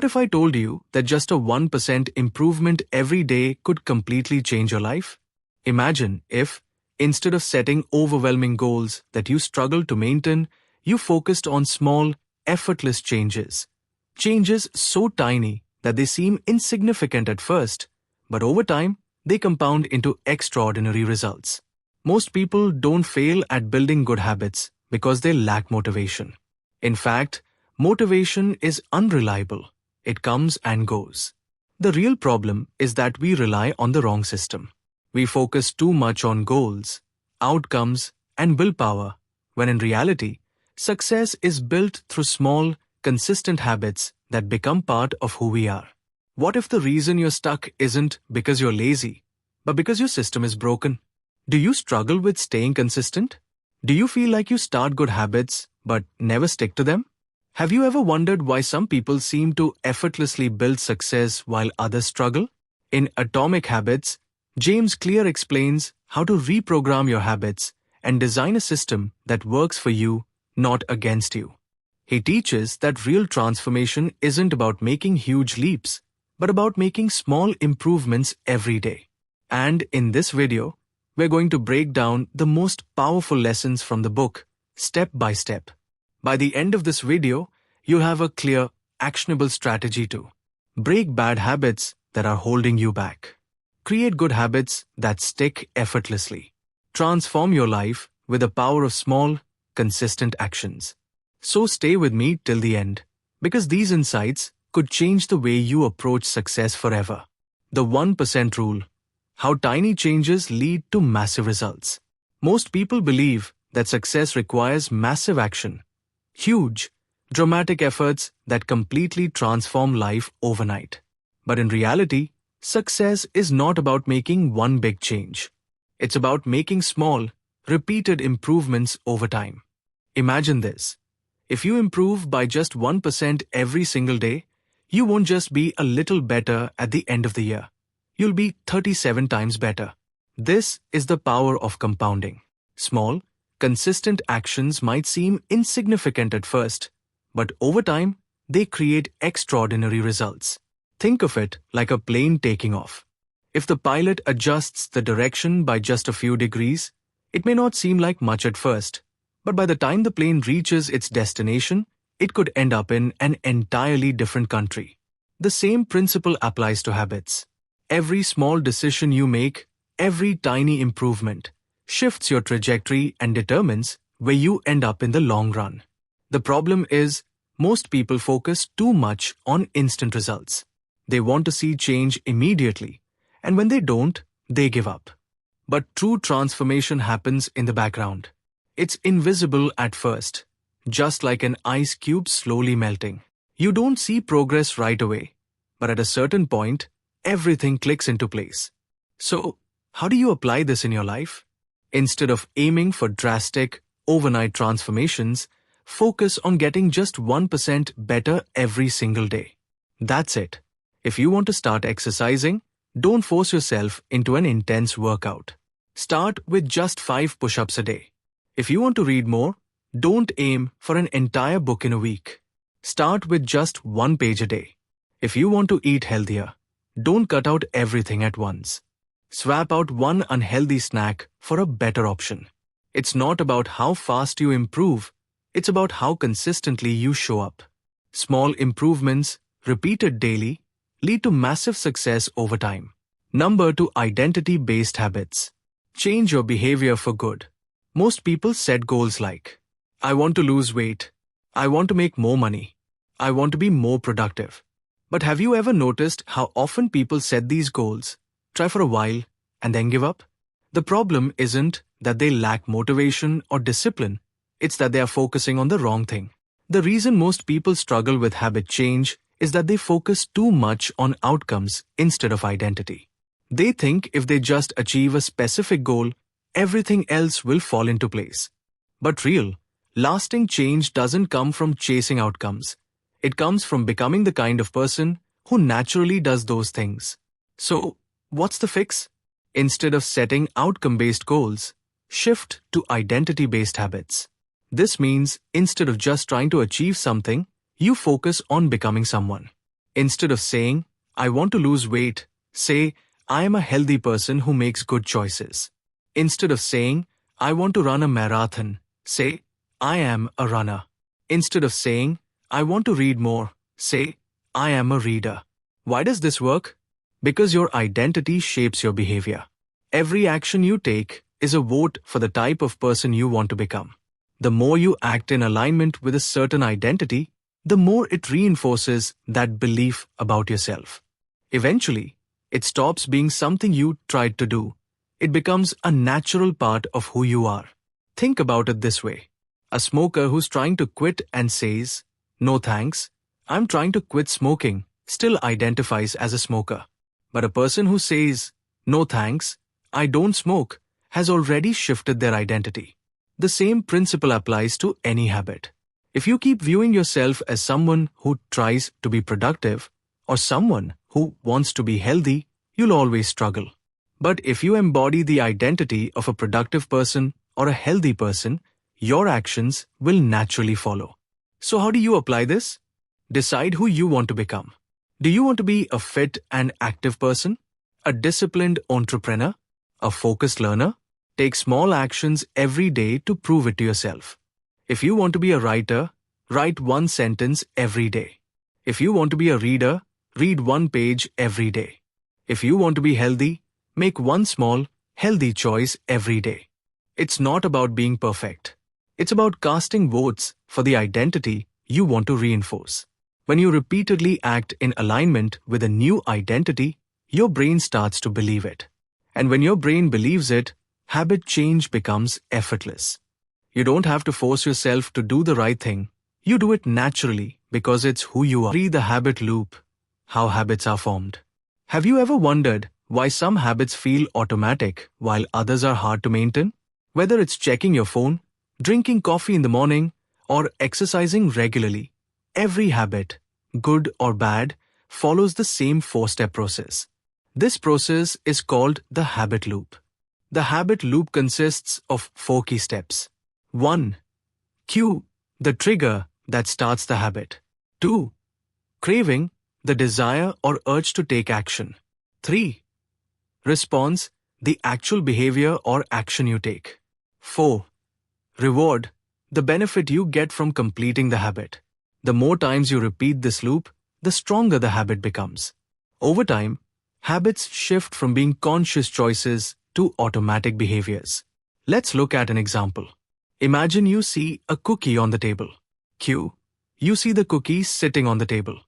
What if I told you that just a 1% improvement every day could completely change your life? Imagine if, instead of setting overwhelming goals that you struggle to maintain, you focused on small, effortless changes. Changes so tiny that they seem insignificant at first, but over time, they compound into extraordinary results. Most people don't fail at building good habits because they lack motivation. In fact, motivation is unreliable. It comes and goes. The real problem is that we rely on the wrong system. We focus too much on goals, outcomes, and willpower, when in reality, success is built through small, consistent habits that become part of who we are. What if the reason you're stuck isn't because you're lazy, but because your system is broken? Do you struggle with staying consistent? Do you feel like you start good habits but never stick to them? Have you ever wondered why some people seem to effortlessly build success while others struggle? In Atomic Habits, James Clear explains how to reprogram your habits and design a system that works for you, not against you. He teaches that real transformation isn't about making huge leaps, but about making small improvements every day. And in this video, we're going to break down the most powerful lessons from the book, step by step. By the end of this video, you'll have a clear, actionable strategy to break bad habits that are holding you back, create good habits that stick effortlessly, transform your life with the power of small, consistent actions. So stay with me till the end, because these insights could change the way you approach success forever. The 1% rule: how tiny changes lead to massive results. Most people believe that success requires massive action, huge, dramatic efforts that completely transform life overnight. But in reality, success is not about making one big change. It's about making small, repeated improvements over time. Imagine this. If you improve by just 1% every single day, you won't just be a little better at the end of the year. You'll be 37 times better. This is the power of compounding. Small, consistent actions might seem insignificant at first, but over time, they create extraordinary results. Think of it like a plane taking off. If the pilot adjusts the direction by just a few degrees, it may not seem like much at first, but by the time the plane reaches its destination, it could end up in an entirely different country. The same principle applies to habits. Every small decision you make, every tiny improvement, shifts your trajectory and determines where you end up in the long run. The problem is, most people focus too much on instant results. They want to see change immediately, and when they don't, they give up. But true transformation happens in the background. It's invisible at first, just like an ice cube slowly melting. You don't see progress right away, but at a certain point, everything clicks into place. So, how do you apply this in your life? Instead of aiming for drastic, overnight transformations, focus on getting just 1% better every single day. That's it. If you want to start exercising, don't force yourself into an intense workout. Start with just 5 push-ups a day. If you want to read more, don't aim for an entire book in a week. Start with just 1 page a day. If you want to eat healthier, don't cut out everything at once. Swap out one unhealthy snack for a better option. It's not about how fast you improve, it's about how consistently you show up. Small improvements, repeated daily, lead to massive success over time. Number 2, identity-based habits. Change your behavior for good. Most people set goals like, I want to lose weight, I want to make more money, I want to be more productive. But have you ever noticed how often people set these goals, try for a while, and then give up? The problem isn't that they lack motivation or discipline, it's that they are focusing on the wrong thing. The reason most people struggle with habit change is that they focus too much on outcomes instead of identity. They think if they just achieve a specific goal, everything else will fall into place. But real, lasting change doesn't come from chasing outcomes. It comes from becoming the kind of person who naturally does those things. So, what's the fix? Instead of setting outcome-based goals, shift to identity-based habits. This means instead of just trying to achieve something, you focus on becoming someone. Instead of saying, I want to lose weight, say, I am a healthy person who makes good choices. Instead of saying, I want to run a marathon, say, I am a runner. Instead of saying, I want to read more, say, I am a reader. Why does this work? Because your identity shapes your behavior. Every action you take is a vote for the type of person you want to become. The more you act in alignment with a certain identity, the more it reinforces that belief about yourself. Eventually, it stops being something you tried to do. It becomes a natural part of who you are. Think about it this way. A smoker who's trying to quit and says, no thanks, I'm trying to quit smoking, still identifies as a smoker. But a person who says, no thanks, I don't smoke, has already shifted their identity. The same principle applies to any habit. If you keep viewing yourself as someone who tries to be productive or someone who wants to be healthy, you'll always struggle. But if you embody the identity of a productive person or a healthy person, your actions will naturally follow. So how do you apply this? Decide who you want to become. Do you want to be a fit and active person? A disciplined entrepreneur? A focused learner? Take small actions every day to prove it to yourself. If you want to be a writer, write one sentence every day. If you want to be a reader, read one page every day. If you want to be healthy, make one small, healthy choice every day. It's not about being perfect. It's about casting votes for the identity you want to reinforce. When you repeatedly act in alignment with a new identity, your brain starts to believe it. And when your brain believes it, habit change becomes effortless. You don't have to force yourself to do the right thing. You do it naturally because it's who you are. Read the habit loop. How habits are formed. Have you ever wondered why some habits feel automatic while others are hard to maintain? Whether it's checking your phone, drinking coffee in the morning, or exercising regularly, every habit, good or bad, follows the same four-step process. This process is called the habit loop. The habit loop consists of 4 key steps. 1. Cue, the trigger that starts the habit. 2. Craving, the desire or urge to take action. 3. Response, the actual behavior or action you take. 4. Reward, the benefit you get from completing the habit. The more times you repeat this loop, the stronger the habit becomes. Over time, habits shift from being conscious choices to automatic behaviors. Let's look at an example. Imagine you see a cookie on the table. Cue, you see the cookie sitting on the table.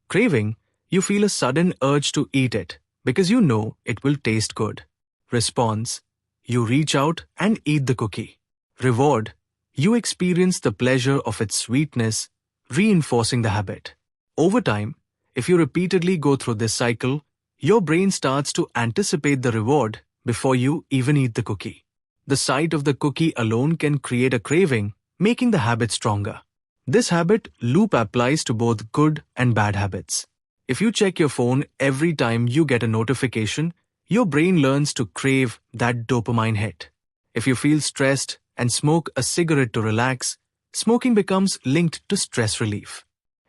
Craving, you feel a sudden urge to eat it because you know it will taste good. Response, you reach out and eat the cookie. Reward, you experience the pleasure of its sweetness, reinforcing the habit. Over time, if you repeatedly go through this cycle, your brain starts to anticipate the reward before you even eat the cookie. The sight of the cookie alone can create a craving, making the habit stronger. This habit loop applies to both good and bad habits. If you check your phone every time you get a notification, your brain learns to crave that dopamine hit. If you feel stressed and smoke a cigarette to relax, smoking becomes linked to stress relief.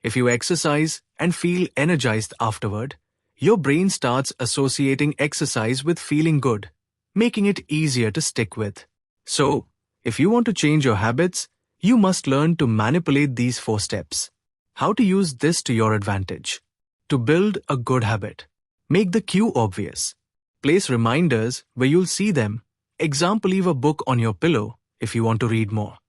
If you exercise and feel energized afterward, your brain starts associating exercise with feeling good, making it easier to stick with. So, if you want to change your habits, you must learn to manipulate these 4 steps. How to use this to your advantage. To build a good habit, make the cue obvious. Place reminders where you'll see them. Example, leave a book on your pillow if you want to read more.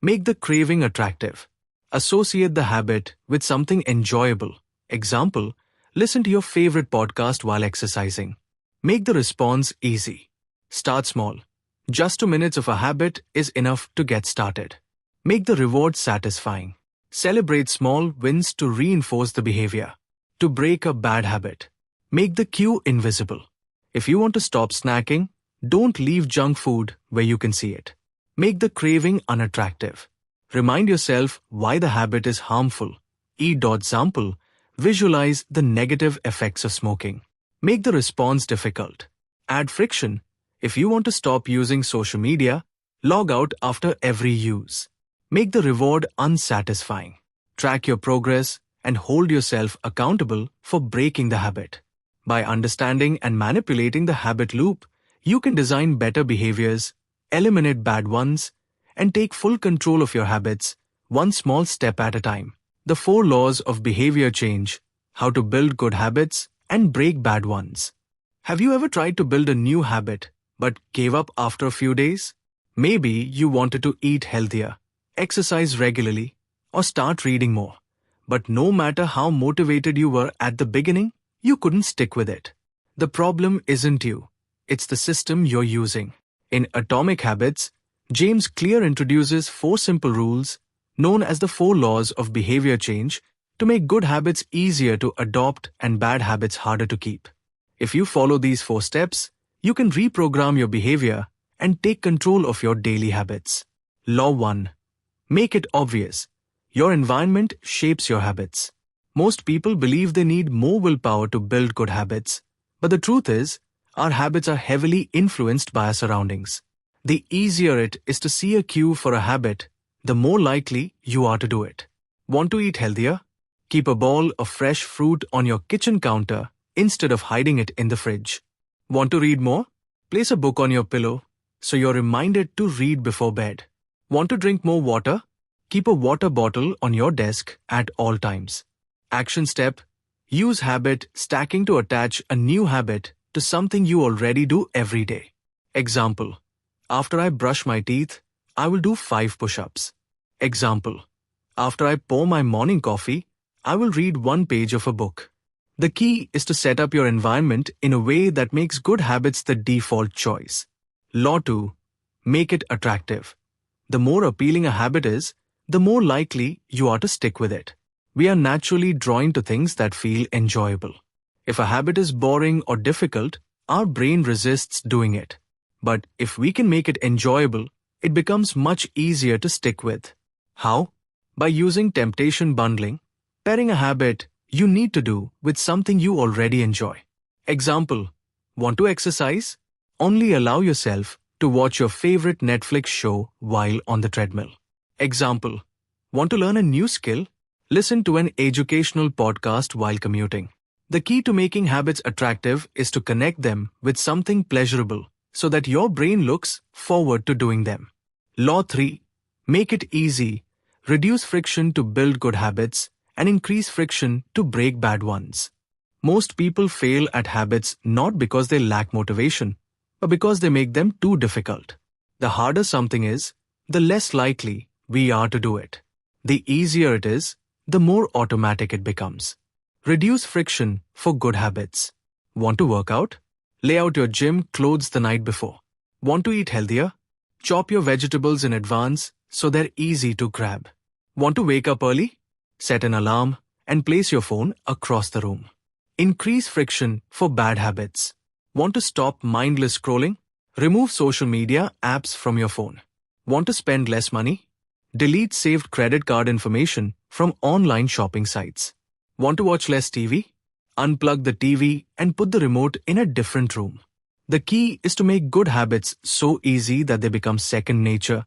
Make the craving attractive. Associate the habit with something enjoyable. Example, listen to your favorite podcast while exercising. Make the response easy. Start small. Just 2 minutes of a habit is enough to get started. Make the reward satisfying. Celebrate small wins to reinforce the behavior. To break a bad habit, make the cue invisible. If you want to stop snacking, don't leave junk food where you can see it. Make the craving unattractive. Remind yourself why the habit is harmful. Example, visualize the negative effects of smoking. Make the response difficult. Add friction. If you want to stop using social media, log out after every use. Make the reward unsatisfying. Track your progress and hold yourself accountable for breaking the habit. By understanding and manipulating the habit loop, you can design better behaviors, eliminate bad ones, and take full control of your habits, one small step at a time. The 4 laws of behavior change: how to build good habits and break bad ones. Have you ever tried to build a new habit but gave up after a few days? Maybe you wanted to eat healthier, exercise regularly, or start reading more. But no matter how motivated you were at the beginning, you couldn't stick with it. The problem isn't you, it's the system you're using. In Atomic Habits, James Clear introduces 4 simple rules, known as the 4 laws of behavior change, to make good habits easier to adopt and bad habits harder to keep. If you follow these 4 steps, you can reprogram your behavior and take control of your daily habits. Law 1. Make it obvious. Your environment shapes your habits. Most people believe they need more willpower to build good habits, but the truth is, our habits are heavily influenced by our surroundings. The easier it is to see a cue for a habit, the more likely you are to do it. Want to eat healthier? Keep a bowl of fresh fruit on your kitchen counter instead of hiding it in the fridge. Want to read more? Place a book on your pillow so you're reminded to read before bed. Want to drink more water? Keep a water bottle on your desk at all times. Action step: use habit stacking to attach a new habit to something you already do every day. Example: after I brush my teeth, I will do 5 push-ups. Example: after I pour my morning coffee, I will read 1 page of a book. The key is to set up your environment in a way that makes good habits the default choice. Law 2. Make it attractive. The more appealing a habit is, the more likely you are to stick with it. We are naturally drawn to things that feel enjoyable. If a habit is boring or difficult, our brain resists doing it. But if we can make it enjoyable, it becomes much easier to stick with. How? By using temptation bundling, pairing a habit you need to do with something you already enjoy. Example: want to exercise? Only allow yourself to watch your favorite Netflix show while on the treadmill. Example: want to learn a new skill? Listen to an educational podcast while commuting. The key to making habits attractive is to connect them with something pleasurable so that your brain looks forward to doing them. Law 3. Make it easy. Reduce friction to build good habits and increase friction to break bad ones. Most people fail at habits not because they lack motivation, but because they make them too difficult. The harder something is, the less likely we are to do it. The easier it is, the more automatic it becomes. Reduce friction for good habits. Want to work out? Lay out your gym clothes the night before. Want to eat healthier? Chop your vegetables in advance so they're easy to grab. Want to wake up early? Set an alarm and place your phone across the room. Increase friction for bad habits. Want to stop mindless scrolling? Remove social media apps from your phone. Want to spend less money? Delete saved credit card information from online shopping sites. Want to watch less TV? Unplug the TV and put the remote in a different room. The key is to make good habits so easy that they become second nature,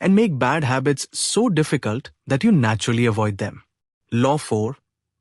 and make bad habits so difficult that you naturally avoid them. Law 4.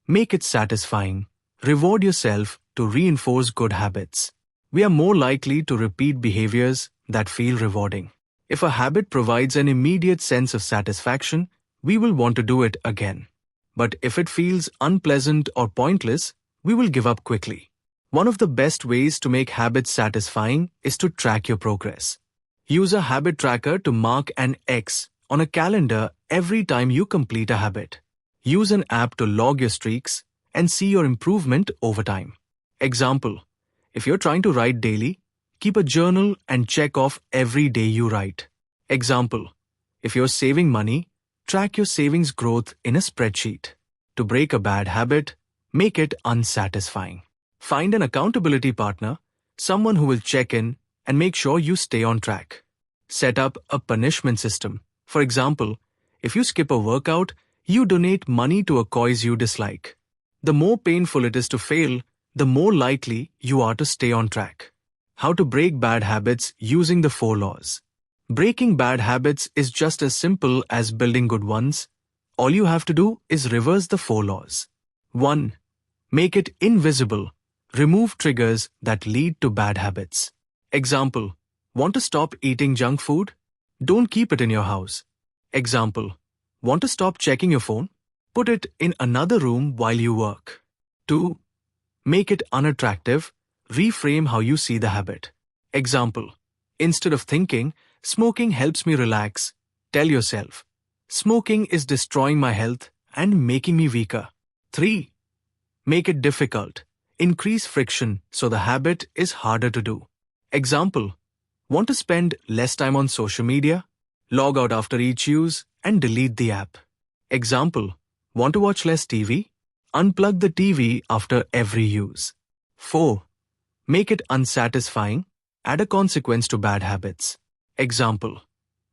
Make it satisfying. Reward yourself to reinforce good habits. We are more likely to repeat behaviors that feel rewarding. If a habit provides an immediate sense of satisfaction, we will want to do it again. But if it feels unpleasant or pointless, we will give up quickly. One of the best ways to make habits satisfying is to track your progress. Use a habit tracker to mark an X on a calendar every time you complete a habit. Use an app to log your streaks and see your improvement over time. Example: if you're trying to write daily, keep a journal and check off every day you write. Example: if you're saving money, track your savings growth in a spreadsheet. To break a bad habit, make it unsatisfying. Find an accountability partner, someone who will check in and make sure you stay on track. Set up a punishment system. For example, if you skip a workout, you donate money to a cause you dislike. The more painful it is to fail, the more likely you are to stay on track. How to break bad habits using the 4 laws. Breaking bad habits is just as simple as building good ones. All you have to do is reverse the 4 laws. 1. Make it invisible. Remove triggers that lead to bad habits. Example. Want to stop eating junk food? Don't keep it in your house. Example. Want to stop checking your phone? Put it in another room while you work. 2. Make it unattractive. Reframe how you see the habit. Example. Instead of thinking, smoking helps me relax, tell yourself, smoking is destroying my health and making me weaker. 3. Make it difficult. Increase friction so the habit is harder to do. Example. Want to spend less time on social media? Log out after each use and delete the app. Example. Want to watch less TV? Unplug the TV after every use. 4. Make it unsatisfying. Add a consequence to bad habits. Example.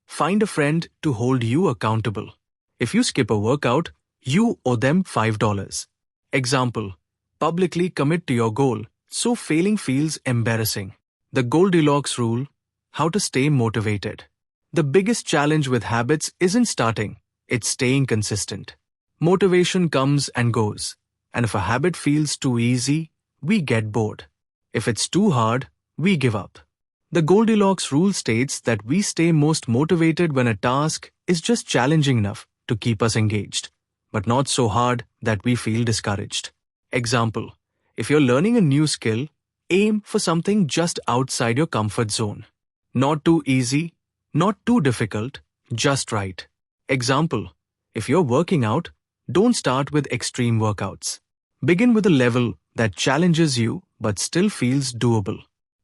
Find a friend to hold you accountable. If you skip a workout, you owe them $5. Example. Publicly commit to your goal, so failing feels embarrassing. The Goldilocks rule. How to stay motivated. The biggest challenge with habits isn't starting, it's staying consistent. Motivation comes and goes, and if a habit feels too easy, we get bored. If it's too hard, we give up. The Goldilocks rule states that we stay most motivated when a task is just challenging enough to keep us engaged, but not so hard that we feel discouraged. Example. If you're learning a new skill, aim for something just outside your comfort zone. Not too easy, not too difficult, just right. Example. If you're working out, don't start with extreme workouts. Begin with a level that challenges you but still feels doable.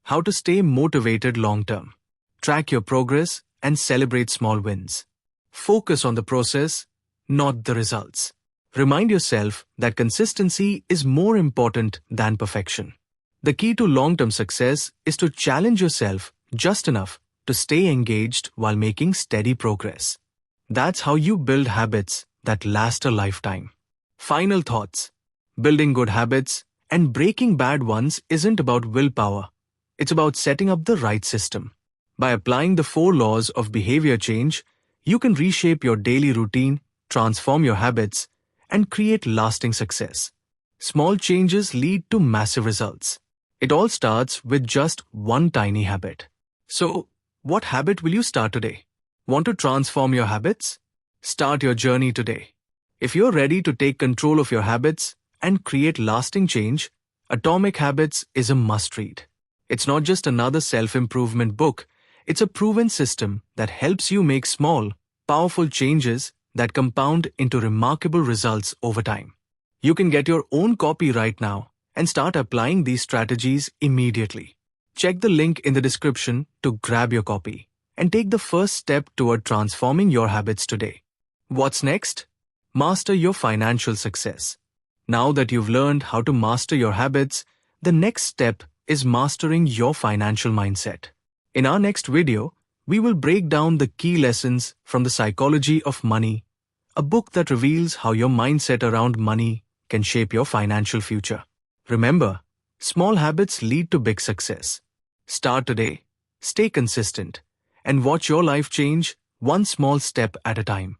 How to stay motivated long-term. Track your progress and celebrate small wins. Focus on the process, not the results. Remind yourself that consistency is more important than perfection. The key to long-term success is to challenge yourself just enough to stay engaged while making steady progress. That's how you build habits that last a lifetime. Final thoughts. Building good habits and breaking bad ones isn't about willpower. It's about setting up the right system. By applying the 4 laws of behavior change, you can reshape your daily routine, transform your habits, and create lasting success. Small changes lead to massive results. It all starts with just one tiny habit. So, what habit will you start today? Want to transform your habits? Start your journey today. If you're ready to take control of your habits and create lasting change, Atomic Habits is a must-read. It's not just another self-improvement book, it's a proven system that helps you make small, powerful changes that compound into remarkable results over time. You can get your own copy right now and start applying these strategies immediately. Check the link in the description to grab your copy and take the first step toward transforming your habits today. What's next? Master your financial success. Now that you've learned how to master your habits, the next step is mastering your financial mindset. In our next video, we will break down the key lessons from The Psychology of Money, a book that reveals how your mindset around money can shape your financial future. Remember, small habits lead to big success. Start today, stay consistent, and watch your life change one small step at a time.